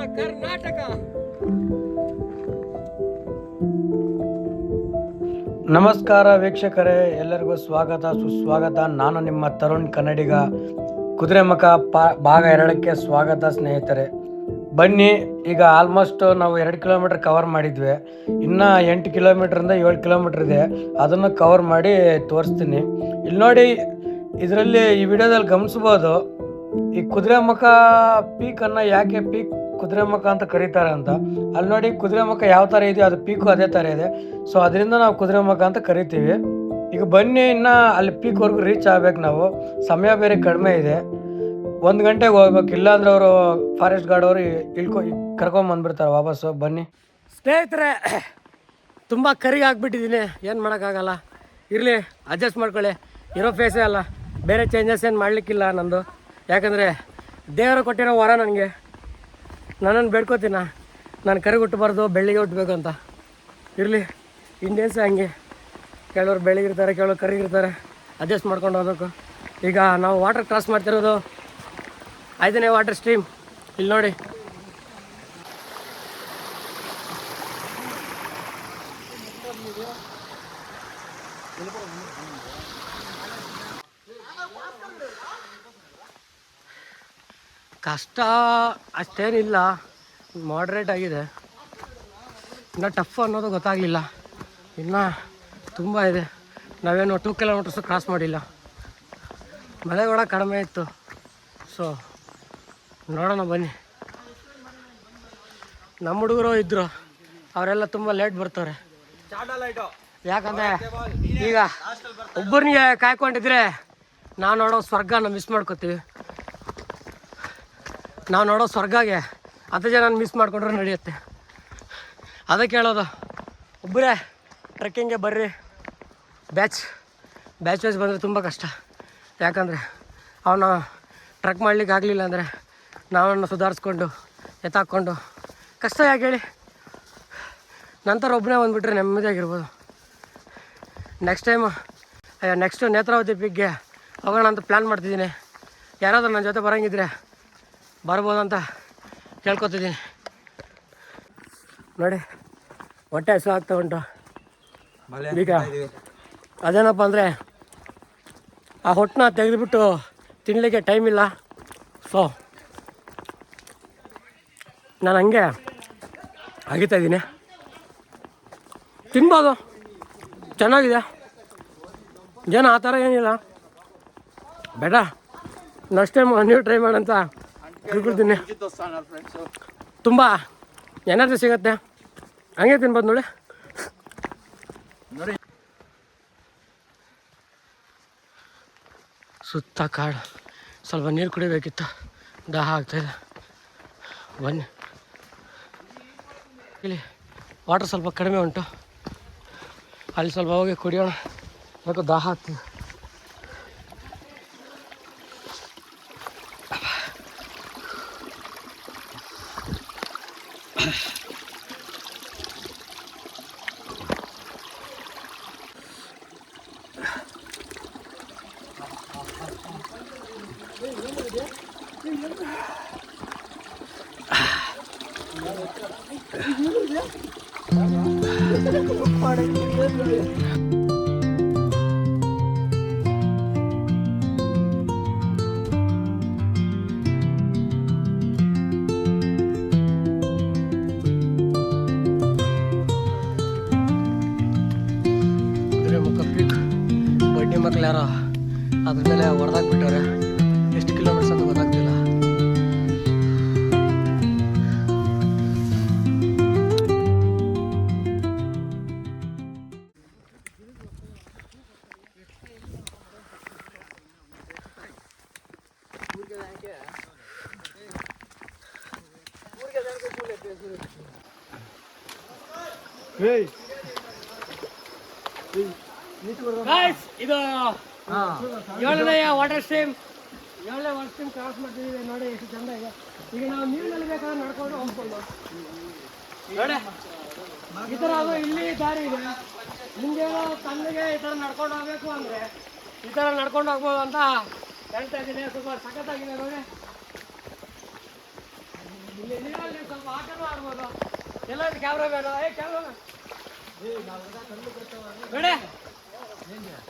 ನಮ್ಮ ಕರ್ನಾಟಕ. ನಮಸ್ಕಾರ ವೀಕ್ಷಕರೇ, ಎಲ್ಲರಿಗೂ ಸ್ವಾಗತ ಸುಸ್ವಾಗತ. ನಾನು ನಿಮ್ಮ ತರುಣ್ ಕನ್ನಡಿಗ. ಕುದುರೆಮುಖ ಭಾಗ 2ಕ್ಕೆ ಸ್ವಾಗತ ಸ್ನೇಹಿತರೆ. ಬನ್ನಿ, ಈಗ ಆಲ್ಮೋಸ್ಟ್ ನಾವು 2 ಕಿಲೋಮೀಟರ್ ಕವರ್ ಮಾಡಿದ್ವಿ. ಇನ್ನು 8 ಕಿಲೋಮೀಟ್ರಿಂದ 7 ಕಿಲೋಮೀಟ್ರ್ ಇದೆ. ಅದನ್ನು ಕವರ್ ಮಾಡಿ ತೋರಿಸ್ತೀನಿ. ಇಲ್ಲಿ ನೋಡಿ, ಇದರಲ್ಲಿ ಈ ವಿಡಿಯೋದಲ್ಲಿ ಗಮನಿಸ್ಬೋದು, ಈ ಕುದುರೆಮುಖ ಪೀಕನ್ನು ಯಾಕೆ ಪೀಕ್ ಕುದುರೆಮುಖ ಅಂತ ಕರೀತಾರೆ ಅಂತ. ಅಲ್ಲಿ ನೋಡಿ, ಕುದುರೆಮುಖ ಯಾವ ಥರ ಇದೆಯೋ ಅದು ಪೀಕು ಅದೇ ಥರ ಇದೆ. ಸೊ ಅದರಿಂದ ನಾವು ಕುದುರೆಮುಖ ಅಂತ ಕರಿತೀವಿ. ಈಗ ಬನ್ನಿ, ಇನ್ನು ಅಲ್ಲಿ ಪೀಕ್ವರೆಗೂ ರೀಚ್ ಆಗ್ಬೇಕು. ನಾವು ಸಮಯ ಬೇರೆ ಕಡಿಮೆ ಇದೆ, 1 ಗಂಟೆಗೆ ಹೋಗ್ಬೇಕು. ಇಲ್ಲಾಂದ್ರೆ ಅವರು ಫಾರೆಸ್ಟ್ ಗಾರ್ಡ್ ಅವರು ಕರ್ಕೊಂಬಂದ್ಬಿಡ್ತಾರೆ ವಾಪಸ್ಸು. ಬನ್ನಿ ಸ್ನೇಹಿತರೆ, ತುಂಬ ಕರಿಗೆ ಆಗಿಬಿಟ್ಟಿದ್ದೀನಿ, ಏನು ಮಾಡೋಕ್ಕಾಗಲ್ಲ. ಇರಲಿ, ಅಡ್ಜಸ್ಟ್ ಮಾಡ್ಕೊಳ್ಳಿ. ಇರೋ ಫೇಸೇ ಅಲ್ಲ, ಬೇರೆ ಚೇಂಜಸ್ ಏನು ಮಾಡಲಿಕ್ಕಿಲ್ಲ ನಂದು. ಯಾಕಂದರೆ ದೇವರು ಕೊಟ್ಟಿರೋ ವರ ನನಗೆ. ನನ್ನನ್ನು ಬೇಡ್ಕೋತೀನ, ನಾನು ಕರಿಗೆ ಹುಟ್ಟಬಾರ್ದು, ಬೆಳ್ಳಿಗೆ ಹುಟ್ಟಬೇಕು ಅಂತ. ಇರಲಿ, ಇಂಡಿಯನ್ಸೇ ಹಂಗೆ, ಕೆಲವರು ಬೆಳಿಗಿರ್ತಾರೆ, ಕೆಲವರು ಕರಿಗಿರ್ತಾರೆ. ಅಡ್ಜಸ್ಟ್ ಮಾಡ್ಕೊಂಡು ಹೋಗ್ಬೇಕು. ಈಗ ನಾವು ವಾಟರ್ ಕ್ರಾಸ್ ಮಾಡ್ತಿರೋದು 5ನೇ ವಾಟರ್ ಸ್ಟ್ರೀಮ್. ಇಲ್ಲಿ ನೋಡಿ, ಕಷ್ಟ ಅಷ್ಟೇನಿಲ್ಲ, ಮಾಡ್ರೇಟ್ ಆಗಿದೆ. ಇನ್ನು ಟಫ್ ಅನ್ನೋದು ಗೊತ್ತಾಗಲಿಲ್ಲ, ಇನ್ನು ತುಂಬ ಇದೆ. ನಾವೇನು 2 ಕಿಲೋಮೀಟರ್ಸು ಕ್ರಾಸ್ ಮಾಡಿಲ್ಲ. ಮಳೆ ಕೂಡ ಕಡಿಮೆ ಇತ್ತು. ಸೊ ನೋಡೋಣ ಬನ್ನಿ. ನಮ್ಮ ಹುಡುಗರು ಇದ್ದರು, ಅವರೆಲ್ಲ ತುಂಬ ಲೇಟ್ ಬರ್ತಾರೆ. ಯಾಕಂದರೆ ಈಗ ಒಬ್ಬರಿಗೆ ಕಾಯ್ಕೊಂಡಿದ್ರೆ ನಾವು ನೋಡೋ ಸ್ವರ್ಗನ ಮಿಸ್ ಮಾಡ್ಕೋತೀವಿ. ನಾವು ನೋಡೋ ಸ್ವರ್ಗಗೆ 10 ಜನ ಮಿಸ್ ಮಾಡ್ಕೊಂಡ್ರೆ ನಡೆಯುತ್ತೆ. ಅದಕ್ಕೆ ಹೇಳೋದು, ಒಬ್ಬರೇ ಟ್ರೆಕ್ಕಿಂಗ್ಗೆ ಬರ್ರಿ. ಬ್ಯಾಚ್ ವೈಸ್ ಬಂದರೆ ತುಂಬ ಕಷ್ಟ. ಯಾಕಂದರೆ ಅವನು ಟ್ರೆಕ್ ಮಾಡ್ಲಿಕ್ಕೆ ಆಗಲಿಲ್ಲ ಅಂದರೆ ನಾವನ್ನು ಸುಧಾರಿಸ್ಕೊಂಡು ಎತ್ತಾಕ್ಕೊಂಡು ಕಷ್ಟ. ಯಾಕೆ ಹೇಳಿ? ನಂತರ ಒಬ್ಬನೇ ಬಂದುಬಿಟ್ರೆ ನೆಮ್ಮದಿಯಾಗಿರ್ಬೋದು. ನೆಕ್ಸ್ಟು ನೇತ್ರಾವತಿ ಪಿಕ್ಗೆ ಹೋಗೋಣ ಅಂತ ಪ್ಲ್ಯಾನ್ ಮಾಡ್ತಿದ್ದೀನಿ. ಯಾರಾದರೂ ನನ್ನ ಜೊತೆ ಬರೋಂಗಿದ್ರೆ ಬರ್ಬೋದಂತ ಕೇಳ್ಕೊತಿದ್ದೀನಿ. ನೋಡಿ, ಹೊಟ್ಟೆ ಹಸು ಆಗ್ತಾ ಉಂಟು. ಈಗ ಅದೇನಪ್ಪ ಅಂದರೆ, ಆ ಹೊಟ್ಟನ್ನ ತೆಗೆದುಬಿಟ್ಟು ತಿನ್ನಲಿಕ್ಕೆ ಟೈಮ್ ಇಲ್ಲ. ಸೊ ನಾನು ಹಂಗೆ ಅಗಿತಾ ಇದ್ದೀನಿ. ತಿನ್ಬೋದು, ಚೆನ್ನಾಗಿದೆ, ಏನು ಆ ಥರ ಏನಿಲ್ಲ. ಬೇಡ, ನೆಕ್ಸ್ಟ್ ಟೈಮ್ ನೀವು ಟ್ರೈ ಮಾಡೋಂತ ತಿಳ್ಕೊಳ್ತೀನಿ. ತುಂಬ ಎನರ್ಜಿ ಸಿಗುತ್ತೆ, ಹಂಗೆ ತಿನ್ಬೋದು. ನೋಡಿ, ಸುತ್ತ ಕಾಡು. ಸ್ವಲ್ಪ ನೀರು ಕುಡಿಬೇಕಿತ್ತು, ದಾಹ ಆಗ್ತಾಯಿದೆ. ಬನ್ನಿ, ಇಲ್ಲಿ ವಾಟರ್ ಸ್ವಲ್ಪ ಕಡಿಮೆ ಉಂಟು, ಅಲ್ಲಿ ಸ್ವಲ್ಪ ಹೋಗಿ ಕುಡಿಯೋಣ. ಯಾಕೋ ದಾಹ ಆಗ್ತದೆ. ಬಡ್ಡಿ ಮಕ್ಳು ಯಾರೋ ಅದ್ರ ಮೇಲೆ ಹೊಡೆದಾಕ್ಬಿಟ್ಟವ್ರೆ. ಎಷ್ಟು ಕಿಲೋಮೀಟರ್ಸ್ ಅಂತ ಗೊತ್ತಾಗ್ತಿಲ್ಲ. ಇದು 7ನೇ ವಾಟರ್ ಸ್ಟ್ರೀಮ್ ಕ್ರಾಸ್ ಮಾಡ್ತಿದ್ದೀವಿ. ನೋಡಿ ಎಷ್ಟು ಚಂದ ಇದೆ. ಈಗ ನಾವು ನೀರಿನಲ್ಲಿ ಬೇಕಾದ್ರೆ ನಡ್ಕೊಂಡು ಹೋಗ್ಬೋದು. ನೋಡಿ, ಈ ಥರ ಅದು ಇಲ್ಲಿ ದಾರಿ ಇದೆ. ನಿಮಗೆ ತಣ್ಣಗೆ ಈ ಥರ ನಡ್ಕೊಂಡು ಹೋಗ್ಬೇಕು ಅಂದರೆ ಈ ಥರ ನಡ್ಕೊಂಡು ಹೋಗ್ಬೋದು ಅಂತ ಹೇಳ್ತಾ ಇದ್ದೀನಿ. ಸ್ವಲ್ಪ ಸಖತ್ತಾಗಿದೆ ನೋಡಿ. ಸ್ವಲ್ಪ ಆಟನೂ ಆಡ್ಬೋದು. ಎಲ್ಲ ಕ್ಯಾಮ್ರಾ ಬೇಡ, ಬೇಡ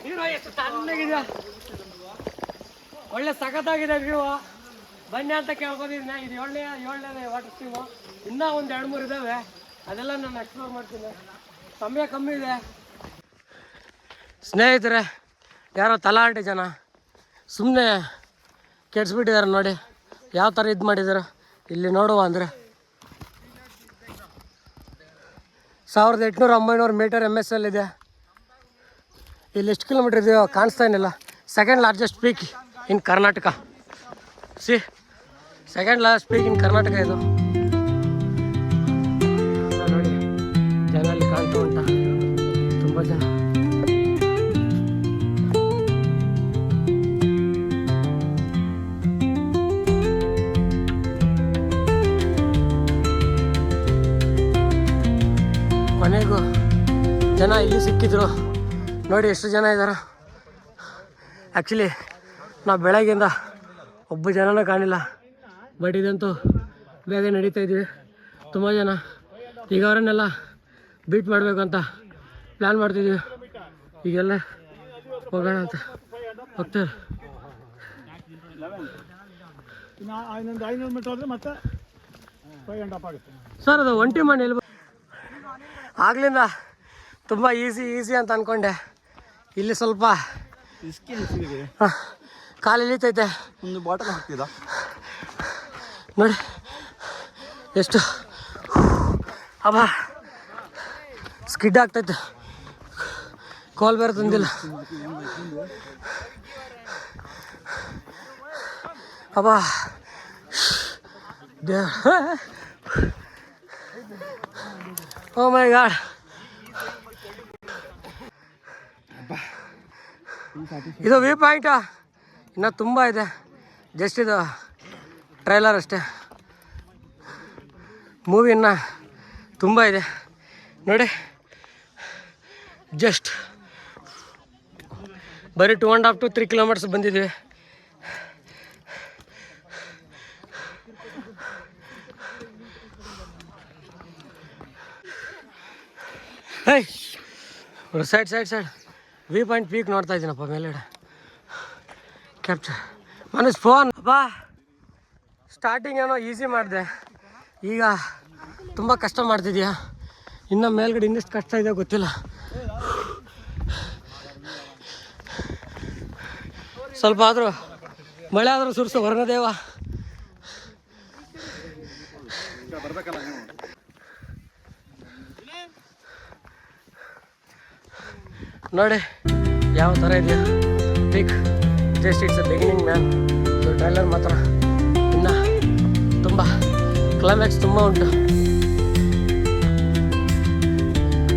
ನೀರು ಎಷ್ಟು ತಣ್ಣಗಿದೆ, ಒಳ್ಳೆ ಸಖತ್ತಾಗಿದೆ ವ್ಯೂ. ಬನ್ನಿ ಅಂತ ಕೇಳ್ಬೋದಿದ್ನ. ಇದು ಏಳನೇ ವಾಟರ್ ಸ್ಟ್ರೀಮು. ಇನ್ನೂ ಒಂದು 2-3 ಇದ್ದಾವೆ, ಅದೆಲ್ಲ ನಾನು ಎಕ್ಸ್ಪ್ಲೋರ್ ಮಾಡ್ತೀನಿ. ಸಮಯ ಕಮ್ಮಿ ಇದೆ. ಸ್ನೇಹಿತರೆ, ಯಾರೋ ತಲಾಟೆ ಜನ ಸುಮ್ಮನೆ ಕೆಡ್ಸ್ಬಿಟ್ಟಿದ್ದಾರೆ ನೋಡಿ, ಯಾವ ಥರ ಇದು ಮಾಡಿದ್ದಾರೆ. ಇಲ್ಲಿ ನೋಡುವ ಅಂದರೆ 1800-1900 ಮೀಟರ್ MSL ಇದೆ. ಇಲ್ಲಿ ಎಷ್ಟು ಕಿಲೋಮೀಟ್ರ್ ಇದೆಯೋ ಕಾಣಿಸ್ತಾ ಏನಿಲ್ಲ. ಸೆಕೆಂಡ್ ಲಾರ್ಜೆಸ್ಟ್ ಪೀಕ್ ಇನ್ ಕರ್ನಾಟಕ. ಸೆಕೆಂಡ್ ಲಾರ್ಜೆಸ್ಟ್ ಪೀಕ್ ಇನ್ ಕರ್ನಾಟಕ ಇದು. ನೋಡಿ ಜನ ಅಲ್ಲಿ ಕಾಣ್ತಾ ಉಂಟಾ, ತುಂಬ ಜನ. ಕೊನೆಗೂ ಜನ ಇಲ್ಲಿ ಸಿಕ್ಕಿದ್ರು ನೋಡಿ, ಎಷ್ಟು ಜನ ಇದ್ದಾರೆ. ಆ್ಯಕ್ಚುಲಿ ನಾವು ಬೆಳಗ್ಗೆಯಿಂದ ಒಬ್ಬ ಜನನೂ ಕಾಣಿಲ್ಲ, ಬಟ್ ಇದಂತೂ ಬೇಗ ನಡೀತಾ ಇದ್ವಿ. ತುಂಬ ಜನ ಈಗ ಅವರನ್ನೆಲ್ಲ ಬೀಟ್ ಮಾಡಬೇಕು ಅಂತ ಪ್ಲ್ಯಾನ್ ಮಾಡ್ತಿದ್ವಿ. ಈಗೆಲ್ಲ ಹೋಗೋಣ ಅಂತ ಹೋಗ್ತಾರೆ. ಸರ್ ಅದು ಒಂಟಿ ಮಣ್ಣು ಎಲ್ಲಿ ಆಗ್ಲಿಂದ ತುಂಬ ಈಸಿ ಅಂತ ಅಂದ್ಕೊಂಡೆ. ಇಲ್ಲಿ ಸ್ವಲ್ಪ ಕಾಲು ಇಳಿತೈತೆ. ಒಂದು ಬಾಟಲ್ ಹಾಕ್ತಿದ್ದ ನೋಡಿ ಎಷ್ಟು ಅಬ್ಬಾ ಸ್ಕಿಡ್ ಆಗ್ತೈತೆ. ಕಾಲ್ ಬೇರೆ ತಂದಿಲ್ಲ. ಅಬ್ಬಾ ಓ ಮೈ ಗಾಡ್. ಇದು ವ್ಯೂ ಪಾಯಿಂಟ್ ಇನ್ನೂ ತುಂಬ ಇದೆ. ಜಸ್ಟ್ ಇದು ಟ್ರೈಲರ್ ಅಷ್ಟೇ, ಮೂವಿ ಇನ್ನೂ ತುಂಬ ಇದೆ ನೋಡಿ. ಜಸ್ಟ್ ಬರೀ 2.5 to 3 ಕಿಲೋಮೀಟರ್ಸ್ ಬಂದಿದ್ವಿ. ಹೇಯ್ ಸೈಡ್ ವ್ಯೂ ಪಾಯಿಂಟ್ ಪೀಕ್ ನೋಡ್ತಾ ಇದ್ದೀನಪ್ಪ ಮೇಲ್ಗಡೆ. ಕ್ಯಾಪ್ಚರ್ ಮನಸ್ ಫೋನ್. ಅಪ್ಪ ಸ್ಟಾರ್ಟಿಂಗ್ ಏನೋ ಈಸಿ ಮಾಡಿದೆ, ಈಗ ತುಂಬ ಕಷ್ಟ ಮಾಡ್ತಿದ್ಯಾ. ಇನ್ನು ಮೇಲ್ಗಡೆ ಇನ್ನೆಷ್ಟು ಕಷ್ಟ ಇದೆ ಗೊತ್ತಿಲ್ಲ. ಸ್ವಲ್ಪ ಆದರೂ ಮಳೆ ಆದರೂ ಸುರಿಸು ವರ್ಣದೇವ. ನೋಡಿ ಯಾವ ಥರ ಇದೆಯಾ peak. Just it's a beginning man. So trailer ಮಾತ್ರ ಇನ್ನು ತುಂಬ ಕ್ಲೈಮ್ಯಾಕ್ಸ್ ತುಂಬ ಉಂಟು.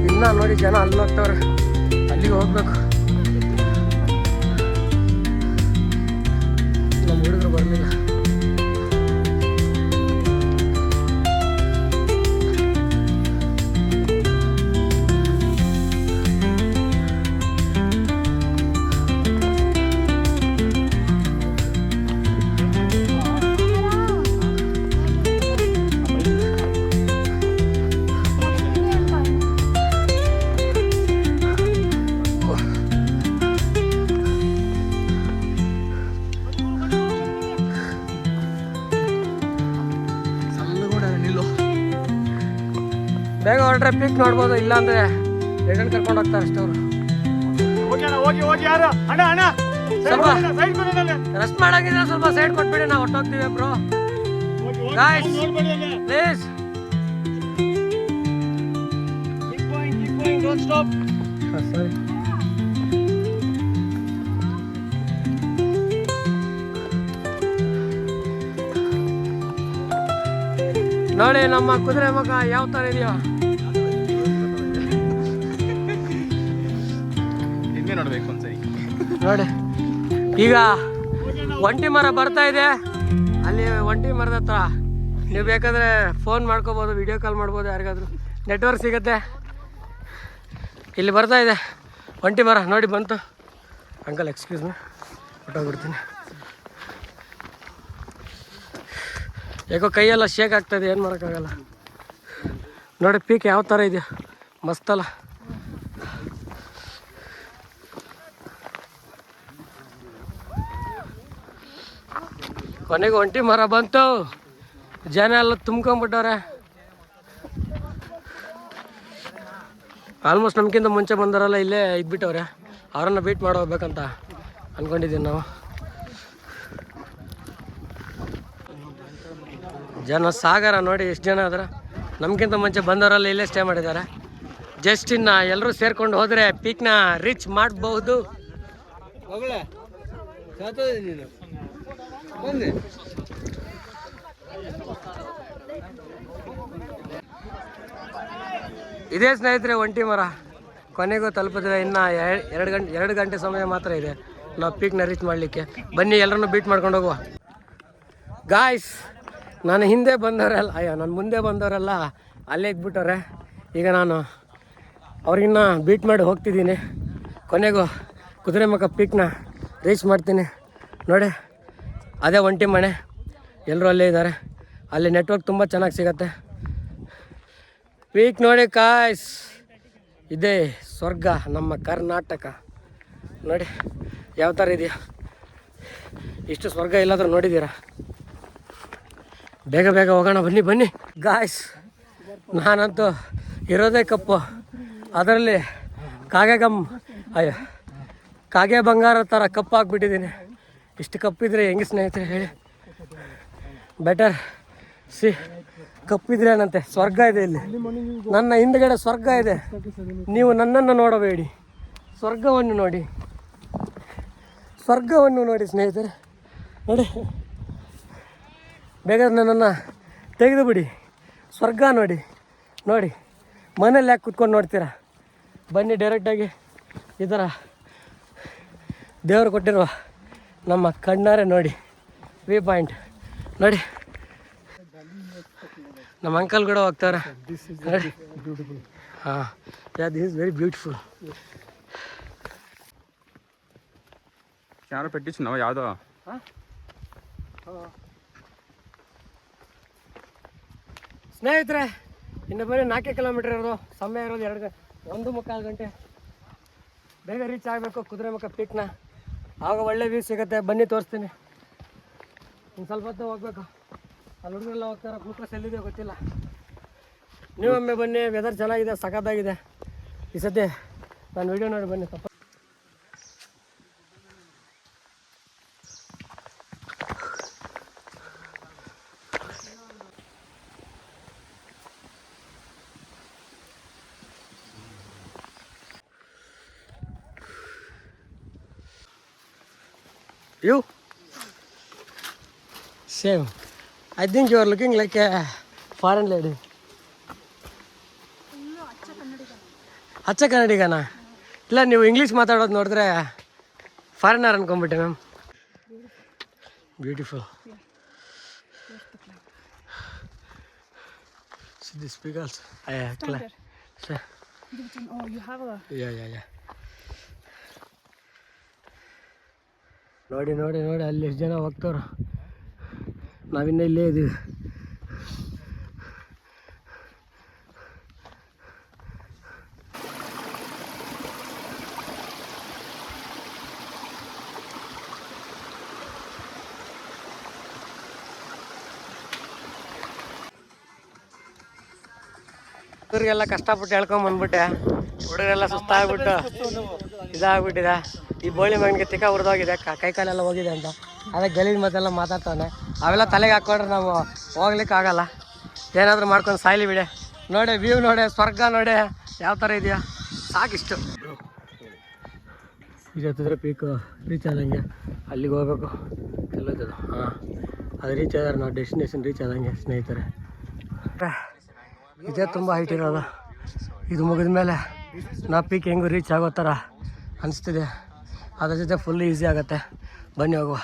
ಇನ್ನು ನೋಡಿ ಜನ ಅಲ್ಲಿ ಹೋಗ್ತವ್ರೆ, ಅಲ್ಲಿಗೆ ಹೋಗ್ಬೇಕು. ನಮ್ಮ ಹುಡುಗರು ಬರಲಿಲ್ಲ. ಬೇಗ ಹೊರಟ್ರೆ ಪೀಕ್ ನೋಡ್ಬೋದು, ಇಲ್ಲಾಂದ್ರೆ ರಿಟರ್ನ್ ಕರ್ಕೊಂಡು ಹೋಗ್ತಾರೆ ಅಷ್ಟೇ ಅವರು. ಸ್ವಲ್ಪ ರೆಸ್ಟ್ ಮಾಡಂಗಿದ್ರೆ ಸ್ವಲ್ಪ ಸೈಡ್ ಕೊಟ್ಬಿಡಿ, ನಾವು ಹೊಟ್ಟೋಗ್ತೀವಿ bro. Guys please keep going don't stop. ಸರಿ ನೋಡಿ ನಮ್ಮ ಕುದುರೆ ಮುಖ ಯಾವ ಥರ ಇದೆಯೋ. ನೋಡ್ಬೇಕು ಒಂದ್ಸರಿ ನೋಡಿ. ಈಗ ಒಂಟಿ ಮರ ಬರ್ತಾ ಇದೆ, ಅಲ್ಲಿ ಒಂಟಿ ಮರದ ಹತ್ರ ನೀವು ಬೇಕಾದರೆ ಫೋನ್ ಮಾಡ್ಕೋಬೋದು, ವಿಡಿಯೋ ಕಾಲ್ ಮಾಡ್ಬೋದು, ಯಾರಿಗಾದ್ರೂ ನೆಟ್ವರ್ಕ್ ಸಿಗುತ್ತೆ. ಇಲ್ಲಿ ಬರ್ತಾ ಇದೆ ಒಂಟಿ ಮರ ನೋಡಿ, ಬಂತು. ಅಂಕಲ್ ಎಕ್ಸ್ಕ್ಯೂಸ್ ಮೀ, ಹೊಟ್ಟೋಗ್ಬಿಡ್ತೀನಿ. ಯಾಕೋ ಕೈಯೆಲ್ಲ ಶೇಕ್ ಆಗ್ತದೆ, ಏನು ಮಾಡೋಕ್ಕಾಗಲ್ಲ. ನೋಡಿ ಪೀಕ್ ಯಾವ ಥರ ಇದೆಯಾ, ಮಸ್ತಲ್ಲ. ಕೊನೆಗೆ ಒಂಟಿ ಮರ ಬಂತು, ಜನ ಎಲ್ಲ ತುಂಬ್ಕೊಂಬಿಟ್ಟವ್ರೆ. ಆಲ್ಮೋಸ್ಟ್ ನಮ್ಗಿಂತ ಮುಂಚೆ ಬಂದವರೆಲ್ಲ ಇಲ್ಲೇ ಇದ್ಬಿಟ್ಟವ್ರೆ. ಅವರನ್ನು ಬೀಟ್ ಮಾಡಿ ಹೋಗ್ಬೇಕಂತ ಅಂದ್ಕೊಂಡಿದ್ದೀವಿ ನಾವು. ಜನ ಸಾಗರ ನೋಡಿ ಎಷ್ಟು ಜನ ಆದ್ರೆ. ನಮಗಿಂತ ಮುಂಚೆ ಬಂದವರೆಲ್ಲ ಇಲ್ಲೇ ಸ್ಟೇ ಮಾಡಿದ್ದಾರೆ. ಜಸ್ಟ್ ಇನ್ನು ಎಲ್ಲರೂ ಸೇರ್ಕೊಂಡು ಹೋದರೆ ಪೀಕ್ನ ರೀಚ್ ಮಾಡಬಹುದು. ಇದೇ ಸ್ನೇಹಿತರೆ ಒಂಟಿ ಮರ. ಕೊನೆಗೂ ತಲುಪಿದ್ರೆ ಇನ್ನು 2 ಗಂಟೆ ಸಮಯ ಮಾತ್ರ ಇದೆ ನಾವು ಪೀಕ್ನ ರೀಚ್ ಮಾಡಲಿಕ್ಕೆ. ಬನ್ನಿ ಎಲ್ಲರನ್ನೂ ಬೀಟ್ ಮಾಡ್ಕೊಂಡು ಹೋಗುವ. ಗಾಯ್ಸ್, ನಾನು ಹಿಂದೆ ಬಂದವರೆಲ್ಲ ನನ್ನ ಮುಂದೆ ಬಂದವರೆಲ್ಲ ಅಲ್ಲೇ ಇದ್ಬಿಟ್ಟವ್ರೆ. ಈಗ ನಾನು ಅವ್ರಿಗಿನ್ನ ಬೀಟ್ ಮಾಡಿ ಹೋಗ್ತಿದ್ದೀನಿ. ಕೊನೆಗೂ ಕುದುರೆಮುಖ ಪೀಕ್ನ ರೀಚ್ ಮಾಡ್ತೀನಿ. ನೋಡಿ, ಅದೇ ಒಂಟಿ ಮನೆ, ಎಲ್ಲರೂ ಅಲ್ಲೇ ಇದ್ದಾರೆ. ಅಲ್ಲಿ ನೆಟ್ವರ್ಕ್ ತುಂಬ ಚೆನ್ನಾಗಿ ಸಿಗತ್ತೆ. ಪೀಕ್ ನೋಡಿ ಕಾಯ್ಸ್, ಇದೇ ಸ್ವರ್ಗ ನಮ್ಮ ಕರ್ನಾಟಕ. ನೋಡಿ ಯಾವ ಥರ ಇದೆಯಾ, ಇಷ್ಟು ಸ್ವರ್ಗ ಇಲ್ಲಾದ್ರೂ ನೋಡಿದ್ದೀರಾ? ಬೇಗ ಬೇಗ ಹೋಗೋಣ, ಬನ್ನಿ ಬನ್ನಿ ಗಾಯ್ಸ್. ನಾನಂತೂ ಇರೋದೇ ಕಪ್ಪು, ಅದರಲ್ಲಿ ಕಾಗೆ ಬಂಗಾರ ಥರ ಕಪ್ಪು ಹಾಕ್ಬಿಟ್ಟಿದ್ದೀನಿ. ಇಷ್ಟು ಕಪ್ಪಿದ್ರೆ ಹೆಂಗೆ ಸ್ನೇಹಿತರೆ ಹೇಳಿ? ಬೆಟರ್ ಸಿ, ಕಪ್ಪಿದ್ರೆ ಏನಂತೆ, ಸ್ವರ್ಗ ಇದೆ ಇಲ್ಲಿ. ನನ್ನ ಹಿಂದ್ಗಡೆ ಸ್ವರ್ಗ ಇದೆ. ನೀವು ನನ್ನನ್ನು ನೋಡಬೇಡಿ, ಸ್ವರ್ಗವನ್ನು ನೋಡಿ, ಸ್ವರ್ಗವನ್ನು ನೋಡಿ ಸ್ನೇಹಿತರೆ. ನೋಡಿ, ಬೇಕಾದ್ರೆ ನನ್ನನ್ನು ತೆಗೆದು ಬಿಡಿ, ಸ್ವರ್ಗ ನೋಡಿ. ನೋಡಿ, ಮನೇಲಿ ಯಾಕೆ ಕುತ್ಕೊಂಡು ನೋಡ್ತೀರಾ? ಬನ್ನಿ ಡೈರೆಕ್ಟಾಗಿ ಈ ಥರ ದೇವರು ಕೊಟ್ಟಿರುವ ನಮ್ಮ ಕಣ್ಣಾರೆ ನೋಡಿ ವ್ಯೂ ಪಾಯಿಂಟ್ ನೋಡಿ. ನಮ್ಮ ಅಂಕಲ್ ಕೂಡ ಹೋಗ್ತಾರೆ ನೋಡಿ. ಹಾಂ, ದಿಸ್ ಇಸ್ ವೆರಿ ಬ್ಯೂಟಿಫುಲ್. ಯಾರೋ ಪೆಟ್ಟಿಸ್ ನಾವು ಯಾವುದೋ ಸ್ನೇಹಿತರೆ, ಇನ್ನು ಬರೀ 4 ಕಿಲೋಮೀಟರ್ ಇರೋದು. ಸಮಯ ಇರೋದು 1.25 ಗಂಟೆ. ಬೇಗ ರೀಚ್ ಆಗಬೇಕು ಕುದುರೆಮುಖ ಪೀಕ್ನ, ಆವಾಗ ಒಳ್ಳೆ ವ್ಯೂ ಸಿಗುತ್ತೆ. ಬನ್ನಿ ತೋರಿಸ್ತೀನಿ. ಇನ್ನು ಸ್ವಲ್ಪ ಹೊತ್ತು ಹೋಗ್ಬೇಕು. ಅಲ್ಲಿ ಹುಡುಗರೆಲ್ಲ ಹೋಗ್ತಾರೆ, ಗ್ಲೂಕೋಸ್ ಎಲ್ಲಿದೆಯೋ ಗೊತ್ತಿಲ್ಲ. ನೀವೊಮ್ಮೆ ಬನ್ನಿ, ವೆದರ್ ಚೆನ್ನಾಗಿದೆ, ಸಖತ್ತಾಗಿದೆ. ಈ ಸತಿ ನಾನು ವಿಡಿಯೋ ನೋಡಿ ಬನ್ನಿ. ಸ್ವಲ್ಪ You? Same. I think you are looking like a foreign lady. ಅಚ್ಚ ಕನ್ನಡಿಗನಾ? ಇಲ್ಲ, ನೀವು ಇಂಗ್ಲೀಷ್ ಮಾತಾಡೋದು ನೋಡಿದ್ರೆ ಫಾರಿನರ್ ಅನ್ಕೊಂಬಿಟ್ಟೆ ma'am. Beautiful. See the speakers. Yeah. ನೋಡಿ ನೋಡಿ ನೋಡಿ, ಅಲ್ಲಿ ಎಷ್ಟು ಜನ ಹೋಗ್ತಾರ. ನಾವಿನ್ನ ಇಲ್ಲೇ ಇದ್ದೀವಿ. ಹುಡುಗರಿಗೆಲ್ಲ ಕಷ್ಟಪಟ್ಟು ಹೇಳ್ಕೊಂಬಂದ್ಬಿಟ್ಟೆ. ಹುಡುಗರೆಲ್ಲ ಸುಸ್ತಾಗ್ಬಿಟ್ಟು ಇದಾಗ್ಬಿಟ್ಟಿದೆ. ಈ ಬೋಳಿ ಮಗನಿಗೆ ತಿಕ್ಕ ಹುರಿದೋಗಿದೆ, ಕೈ ಕಾಲೆಲ್ಲ ಹೋಗಿದೆ ಅಂತ. ಅದೇ ಗಲೀಜು ಮತ್ತೆಲ್ಲ ಮಾತಾಡ್ತಾನೆ. ಅವೆಲ್ಲ ತಲೆಗೆ ಹಾಕ್ಕೊಂಡ್ರೆ ನಾವು ಹೋಗ್ಲಿಕ್ಕೆ ಆಗಲ್ಲ. ಏನಾದರೂ ಮಾಡ್ಕೊಂಡು ಸಾಯ್ಲಿ ಬಿಡೆ. ನೋಡಿ ವ್ಯೂ ನೋಡಿ, ಸ್ವರ್ಗ ನೋಡಿ ಯಾವ ಥರ ಇದೆಯಾ, ಸಾಕಿಷ್ಟು. ಇದು ಹತ್ತಿದ್ರೆ ಪೀಕು ರೀಚ್ ಆದಂಗೆ ಅಲ್ಲಿಗೆ ಹೋಗ್ಬೇಕು. ಎಲ್ಲೋದು ಹಾಂ, ಅದು ರೀಚ್ ಆದ್ರೆ ನಾವು ಡೆಸ್ಟಿನೇಷನ್ ರೀಚ್ ಆದಂಗೆ ಸ್ನೇಹಿತರೆ. ಇದೇ ತುಂಬ ಹೈಟ್ ಇರೋದು. ಇದು ಮುಗಿದ ಮೇಲೆ ನಾವು ಪೀಕ್ ಹೆಂಗೂ ರೀಚ್ ಆಗೋ ಥರ ಅನಿಸ್ತಿದೆ. ಅದ್ರ ಜೊತೆ ಫುಲ್ ಈಸಿ ಆಗುತ್ತೆ. ಬನ್ನಿ ಹೋಗುವ.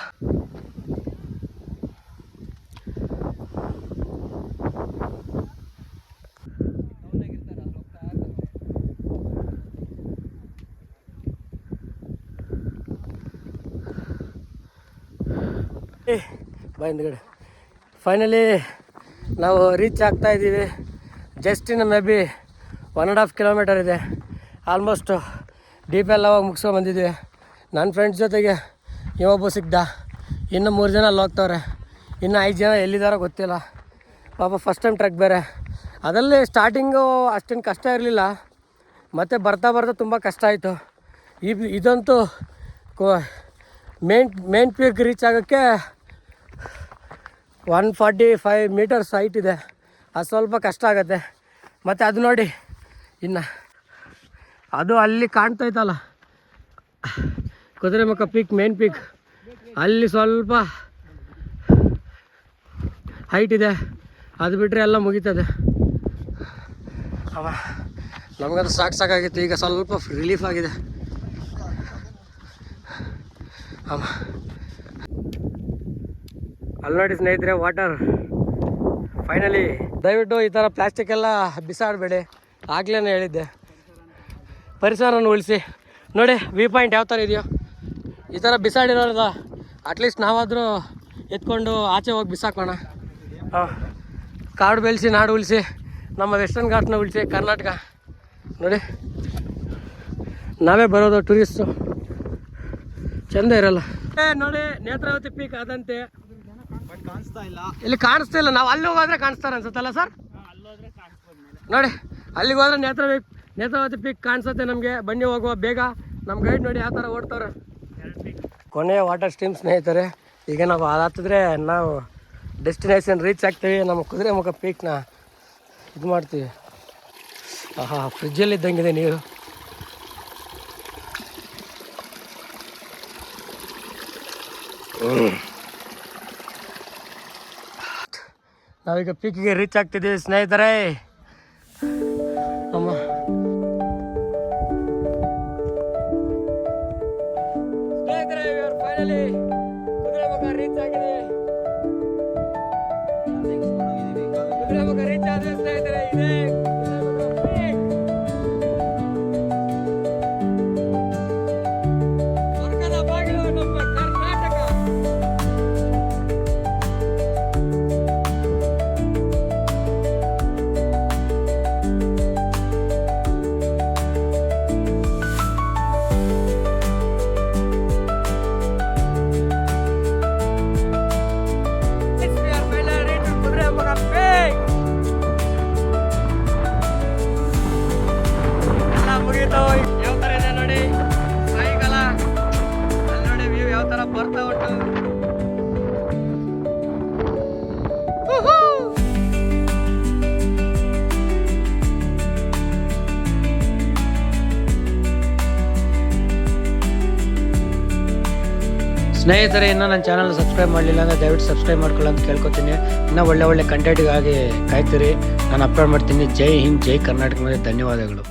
ಬಾ ಹಿಂದ್ಗಡೆ. ಫೈನಲಿ ನಾವು ರೀಚ್ ಆಗ್ತಾಯಿದ್ದೀವಿ. ಜಸ್ಟ್ ಇನ್ನು ಮೇ ಬಿ 1.5 ಕಿಲೋಮೀಟರ್ ಇದೆ. ಆಲ್ಮೋಸ್ಟ್ ಡೀಪೆಲ್ಲ ಅವಾಗ ಮುಗಿಸ್ಕೊಂಡು ಬಂದಿದ್ದೀವಿ. ನನ್ನ ಫ್ರೆಂಡ್ಸ್ ಜೊತೆಗೆ ಇವೊಬ್ಬ ಸಿಗ್ದ. ಇನ್ನು 3 ಜನ ಅಲ್ಲಿ ಹೋಗ್ತವ್ರೆ. ಇನ್ನು 5 ಜನ ಎಲ್ಲಿದ್ದಾರೋ ಗೊತ್ತಿಲ್ಲ. ಪಾಪ ಫಸ್ಟ್ ಟೈಮ್ ಟ್ರೆಕ್ ಬೇರೆ. ಅದರಲ್ಲಿ ಸ್ಟಾರ್ಟಿಂಗು ಅಷ್ಟೇನು ಕಷ್ಟ ಇರಲಿಲ್ಲ, ಮತ್ತು ಬರ್ತಾ ತುಂಬ ಕಷ್ಟ ಆಯಿತು. ಇದಂತೂ ಮೇನ್ ಪೀಕ್ ರೀಚ್ ಆಗೋಕ್ಕೆ 145 ಮೀಟರ್ಸ್ ಹೈಟ್ ಇದೆ. ಅದು ಸ್ವಲ್ಪ ಕಷ್ಟ ಆಗುತ್ತೆ. ಮತ್ತು ಅದು ನೋಡಿ, ಇನ್ನು ಅದು ಅಲ್ಲಿ ಕಾಣ್ತೈತಲ್ಲ ಕುದುರೆಮುಖ ಪೀಕ್, ಮೇನ್ ಪೀಕ್, ಅಲ್ಲಿ ಸ್ವಲ್ಪ ಹೈಟ್ ಇದೆ. ಅದು ಬಿಟ್ಟರೆ ಎಲ್ಲ ಮುಗೀತದೆ. ನಮಗದು ಸಾಕಾಗಿತ್ತು. ಈಗ ಸ್ವಲ್ಪ ರಿಲೀಫ್ ಆಗಿದೆ. ಅಲ್ಲಿ ನೋಡಿ ಸ್ನೇಹಿತರೆ, ವಾಟರ್. ಫೈನಲಿ ದಯವಿಟ್ಟು ಈ ಥರ ಪ್ಲಾಸ್ಟಿಕ್ ಎಲ್ಲ ಬಿಸಾಡಬೇಡಿ. ಆಗಲೇ ಹೇಳಿದ್ದೆ, ಪರಿಸರನ ಉಳಿಸಿ. ನೋಡಿ ವ್ಯೂ ಪಾಯಿಂಟ್ ಯಾವ ಥರ ಇದೆಯೋ, ಈ ಥರ ಬಿಸಾಡಿರೋದ ಅಟ್ಲೀಸ್ಟ್ ನಾವಾದರೂ ಎತ್ಕೊಂಡು ಆಚೆ ಹೋಗಿ ಬಿಸಾಕೋಣ. ಕಾಡು ಬೆಳೆಸಿ ನಾಡು ಉಳಿಸಿ, ನಮ್ಮ ವೆಸ್ಟರ್ನ್ ಘಾಟ್ನ ಉಳಿಸಿ ಕರ್ನಾಟಕ. ನೋಡಿ ನಾವೇ ಬರೋದು ಟೂರಿಸ್ಟು, ಚೆಂದ ಇರಲ್ಲ. ನೋಡಿ ನೇತ್ರಾವತಿ ಪೀಕ್ ಆದಂತೆ ಇಲ್ಲಿ ಕಾಣಿಸ್ತಾ ಇಲ್ಲ. ನಾವು ಅಲ್ಲಿ ಹೋಗೋದ್ರೆ ಕಾಣಿಸ್ತಾರೆ ಅನ್ಸುತ್ತಲ್ಲ ಸರ್? ನೋಡಿ ಅಲ್ಲಿಗೆ ಹೋದ್ರೆ ನೇತ್ರಾವತಿ ಪೀಕ್ ಕಾಣಿಸುತ್ತೆ ನಮಗೆ. ಬನ್ನಿ ಹೋಗುವ ಬೇಗ. ನಮ್ಮ ಗೈಡ್ ನೋಡಿ ಯಾವ ಥರ ಓಡ್ತವ್ರೆ. ಕೊನೆಯ ವಾಟರ್ ಸ್ಟ್ರೀಮ್ ಸ್ನೇಹಿತರೆ. ಈಗ ನಾವು ಅದಾತಿದ್ರೆ ನಾವು ಡೆಸ್ಟಿನೇಷನ್ ರೀಚ್ ಆಗ್ತೀವಿ. ನಮ್ಮ ಕುದುರೆಮುಖ ಪೀಕ್ನ ಇದು ಮಾಡ್ತೀವಿ. ಫ್ರಿಜ್ಜಲ್ಲಿ ಇದ್ದಂಗಿದೆ ನೀರು. ನಾವೀಗ ಪೀಕಿಗೆ ರೀಚ್ ಆಗ್ತಿದ್ದೀವಿ ಸ್ನೇಹಿತರೆ. ಅಮ್ಮ ಸ್ನೇಹಿತರೆ, ಫೈನಲಿ ಕುದುರೆಮುಖ ರೀಚ್ ಆಗಿದೆ. ಕುದುರೆಮುಖ ರೀಚ್ ಆಗಿದೆ ಸ್ನೇಹಿತರೆ. ಇದೆ ಸ್ವರ್ಗದ ಬಾಗಿಲು ನಮ್ಮ ಕರ್ನಾಟಕ. ಯಾವ ತರ ಇದೆ ನೋಡಿ ಸಾಯಂಕಾಲ. ಅಲ್ಲಿ ನೋಡಿ ವ್ಯೂ ಯಾವ ತರ ಬರ್ತಾ ಉಂಟು. ಸ್ನೇಹಿತರೆ, ಇನ್ನೂ ನನ್ನ ಚಾನಲ್ ಸಬ್ಸ್ಕ್ರೈಬ್ ಮಾಡಲಿಲ್ಲ ಅಂದರೆ ದಯವಿಟ್ಟು ಸಬ್ಸ್ಕ್ರೈಬ್ ಮಾಡ್ಕೊಳ್ಳಿ ಅಂತ ಕೇಳ್ಕೊತೀನಿ. ಇನ್ನೂ ಒಳ್ಳೆ ಕಂಟೆಂಟ್ಗಾಗಿ ಕಾಯ್ತೀರಿ. ನಾನು ಅಪ್ಲೋಡ್ ಮಾಡ್ತೀನಿ. ಜೈ ಹಿಂದ್, ಜೈ ಕರ್ನಾಟಕ. ಮೇಲೆ ಧನ್ಯವಾದಗಳು.